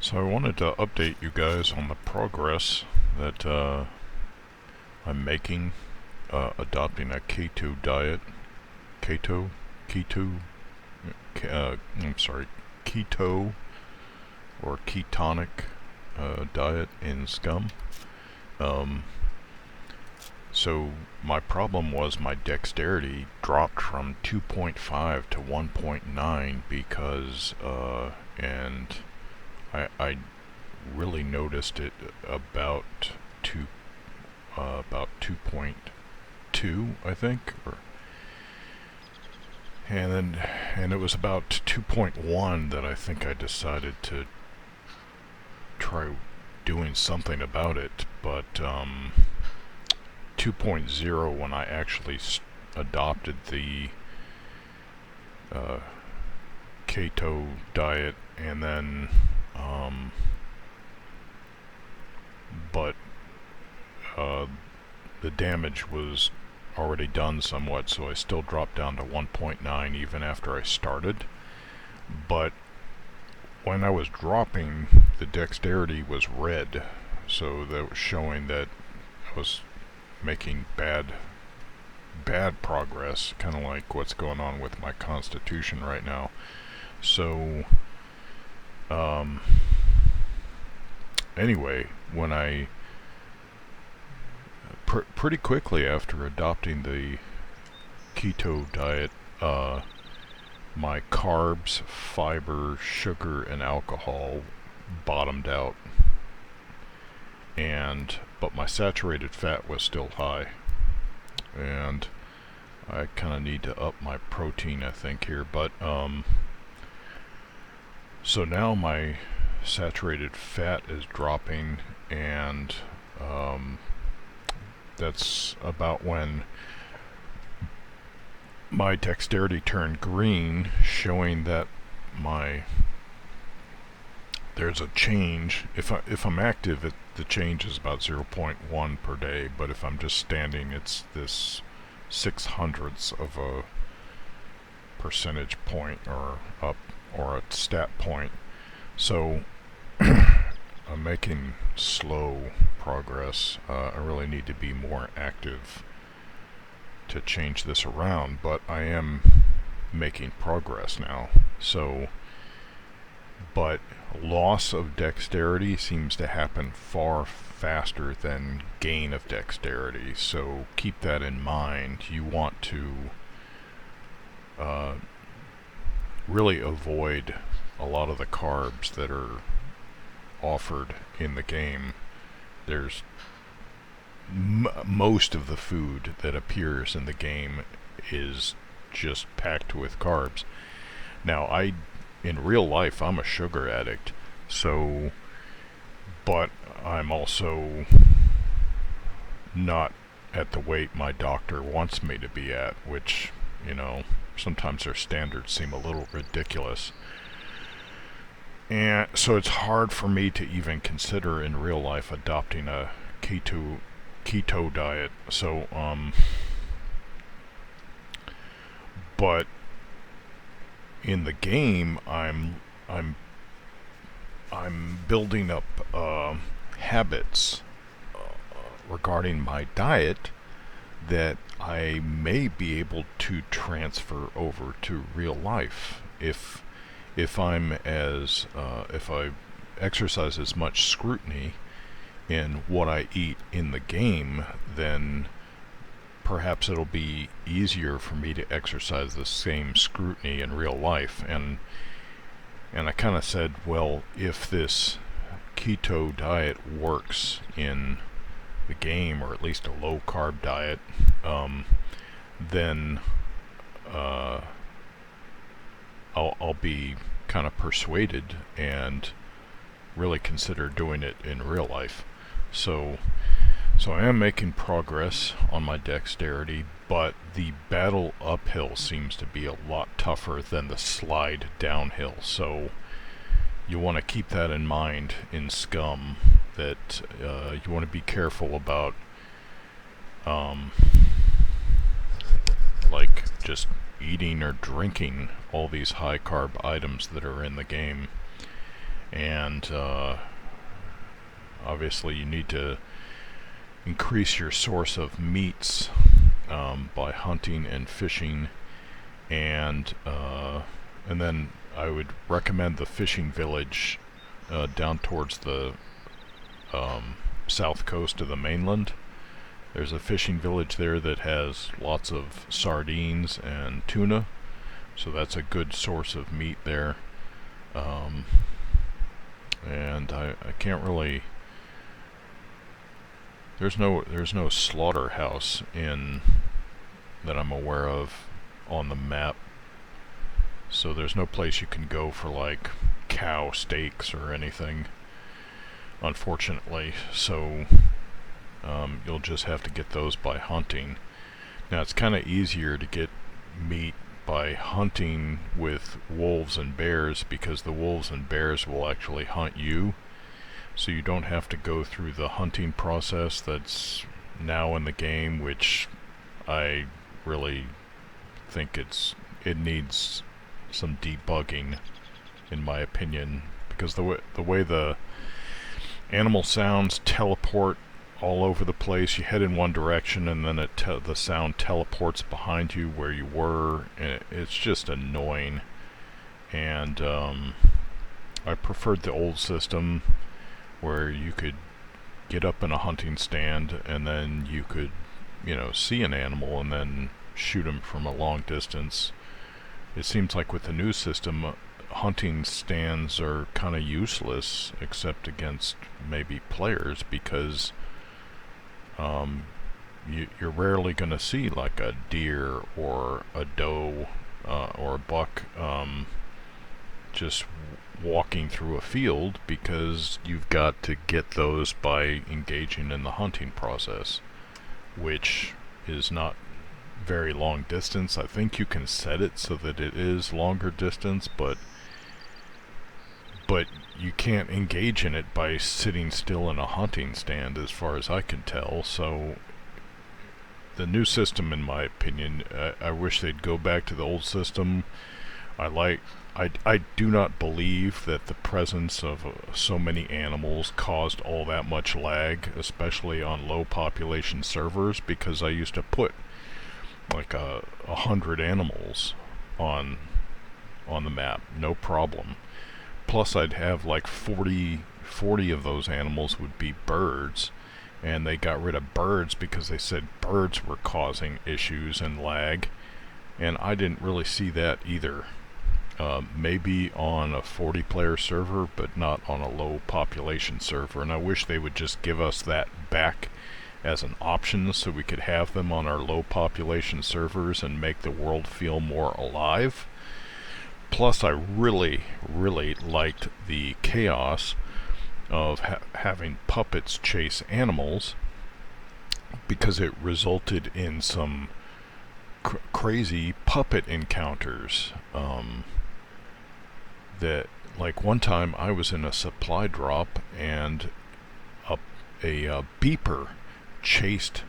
So I wanted to update you guys on the progress that I'm making adopting a keto diet. Keto? Keto? I'm sorry, keto or ketonic diet in scum. Um, so my problem was my dexterity dropped from 2.5 to 1.9 because and I really noticed it two about 2.2, I think, and it was about 2.1 that I think I decided to try doing something about it. But 2.0, when I actually adopted the keto diet, and then but the damage was already done somewhat, so I still dropped down to 1.9 even after I started. But when I was dropping, the dexterity was red, so that was showing that I was making bad progress, kind of like what's going on with my constitution right now. So anyway, when I pretty quickly after adopting the keto diet, my carbs, fiber, sugar, and alcohol bottomed out, but my saturated fat was still high, and I kind of need to up my protein, I think, here. But so now my saturated fat is dropping, and that's about when my dexterity turned green, showing that there's a change. If I'm active, the change is about 0.1 per day, but if I'm just standing, it's this 0.06 of a percentage point or a stat point. So I'm making slow progress. I really need to be more active to change this around, but I am making progress now. So, but loss of dexterity seems to happen far faster than gain of dexterity, so keep that in mind. You want to really avoid a lot of the carbs that are offered in the game. There's most of the food that appears in the game is just packed with carbs. Now, in real life, I'm a sugar addict, so, but I'm also not at the weight my doctor wants me to be at, which, sometimes their standards seem a little ridiculous. And so it's hard for me to even consider in real life adopting a keto diet. So but in the game, I'm building up habits regarding my diet that I may be able to transfer over to real life if if I exercise as much scrutiny in what I eat in the game, then perhaps it'll be easier for me to exercise the same scrutiny in real life. And I kind of said, well, if this keto diet works in the game, or at least a low carb diet, then I'll be kind of persuaded and really consider doing it in real life. So I am making progress on my dexterity, but the battle uphill seems to be a lot tougher than the slide downhill. So you want to keep that in mind in scum, that you want to be careful about like just eating or drinking all these high carb items that are in the game. and obviously you need to increase your source of meats by hunting and fishing, and then I would recommend the fishing village down towards the south coast of the mainland. There's a fishing village there that has lots of sardines and tuna, so that's a good source of meat there. And I can't really. There's no slaughterhouse in that I'm aware of on the map, so there's no place you can go for like cow steaks or anything, unfortunately. So you'll just have to get those by hunting. Now it's kind of easier to get meat by hunting with wolves and bears, because the wolves and bears will actually hunt you, so you don't have to go through the hunting process that's now in the game, which I really think it needs some debugging, in my opinion, because the way the animal sounds teleport all over the place. You head in one direction and then the sound teleports behind you where you were, and it's just annoying. And I preferred the old system where you could get up in a hunting stand and then you could, see an animal and then shoot him from a long distance. It seems like with the new system, hunting stands are kind of useless except against maybe players, because you're rarely going to see like a deer or a doe or a buck just walking through a field, because you've got to get those by engaging in the hunting process, which is not very long distance. I think you can set it so that it is longer distance, but you can't engage in it by sitting still in a hunting stand, as far as I can tell. So the new system, in my opinion, I wish they'd go back to the old system. I do not believe that the presence of so many animals caused all that much lag, especially on low population servers, because I used to put like 100 animals on the map, no problem. Plus I'd have like 40 of those animals would be birds, and they got rid of birds because they said birds were causing issues and lag, and I didn't really see that either. Maybe on a 40-player server, but not on a low population server, and I wish they would just give us that back as an option so we could have them on our low population servers and make the world feel more alive. Plus I really liked the chaos of having puppets chase animals, because it resulted in some crazy puppet encounters. That, like, one time I was in a supply drop and a beeper chased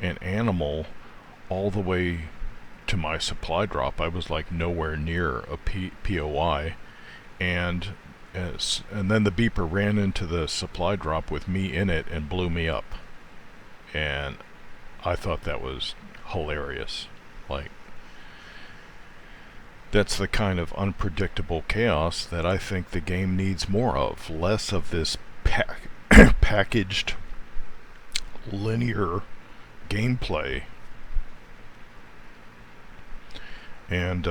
an animal all the way to my supply drop. I was like nowhere near a POI, and then the beeper ran into the supply drop with me in it and blew me up, and I thought that was hilarious. Like, that's the kind of unpredictable chaos that I think the game needs more of. Less of this packaged linear gameplay. And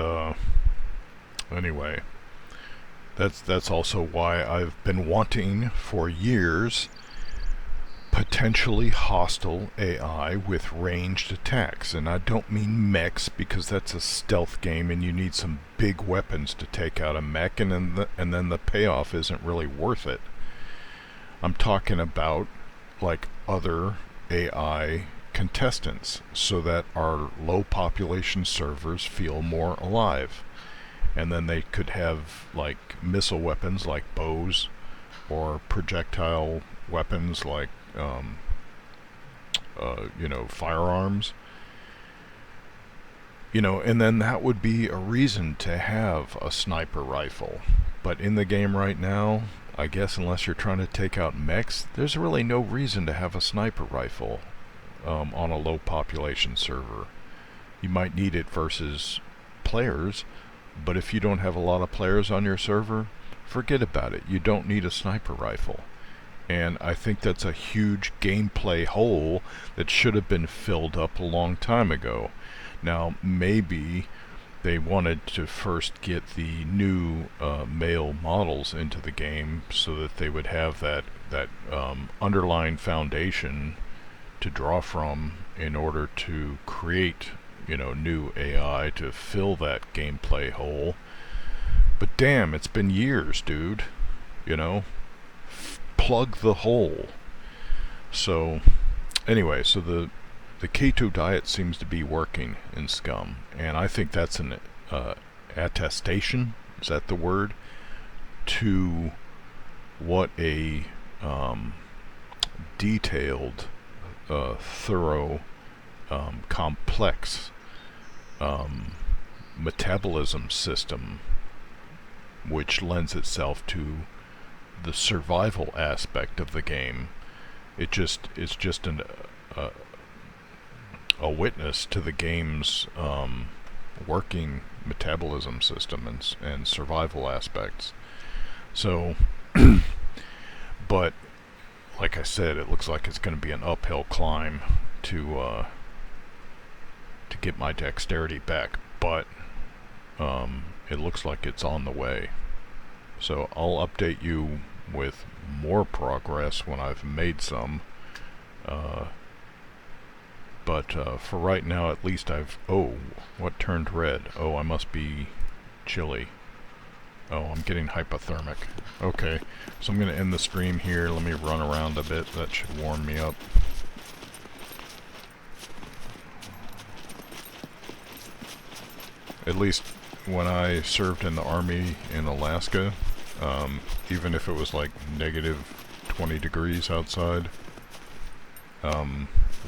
anyway, that's also why I've been wanting for years potentially hostile AI with ranged attacks. And I don't mean mechs, because that's a stealth game and you need some big weapons to take out a mech, and then the payoff isn't really worth it. I'm talking about like other AI contestants, so that our low population servers feel more alive, and then they could have like missile weapons like bows, or projectile weapons like firearms, and then that would be a reason to have a sniper rifle. But in the game right now, I guess unless you're trying to take out mechs, there's really no reason to have a sniper rifle on a low population server. You might need it versus players, but if you don't have a lot of players on your server, forget about it. You don't need a sniper rifle. And I think that's a huge gameplay hole that should have been filled up a long time ago. Now, maybe they wanted to first get the new male models into the game so that they would have that underlying foundation to draw from in order to create, new AI to fill that gameplay hole. But damn, it's been years, dude. Plug the hole. So, anyway, so the keto diet seems to be working in Scum, and I think that's an attestation, is that the word, to what a detailed, thorough, complex metabolism system, which lends itself to the survival aspect of the game. It's just a witness to the game's working metabolism system and survival aspects. So, but like I said, it looks like it's going to be an uphill climb to get my dexterity back, but it looks like it's on the way. So I'll update you with more progress when I've made some. But for right now, at least what turned red? Oh, I must be chilly. Oh, I'm getting hypothermic. Okay, so I'm going to end the stream here. Let me run around a bit. That should warm me up. At least when I served in the Army in Alaska, even if it was like negative 20 degrees outside,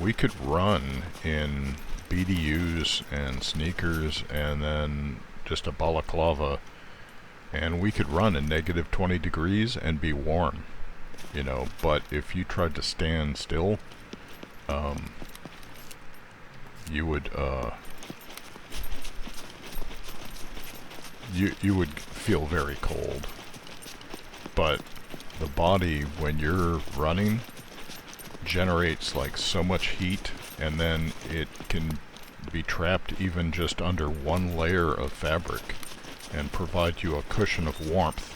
we could run in BDUs and sneakers and then just a balaclava, and we could run in negative 20 degrees and be warm, but if you tried to stand still, you would you would feel very cold. But the body, when you're running, generates like so much heat, and then it can be trapped even just under one layer of fabric and provide you a cushion of warmth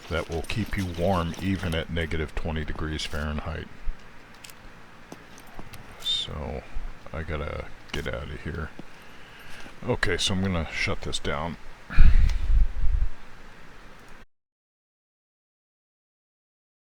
that will keep you warm even at negative 20 degrees Fahrenheit. So I gotta get out of here. Okay, so I'm gonna shut this down.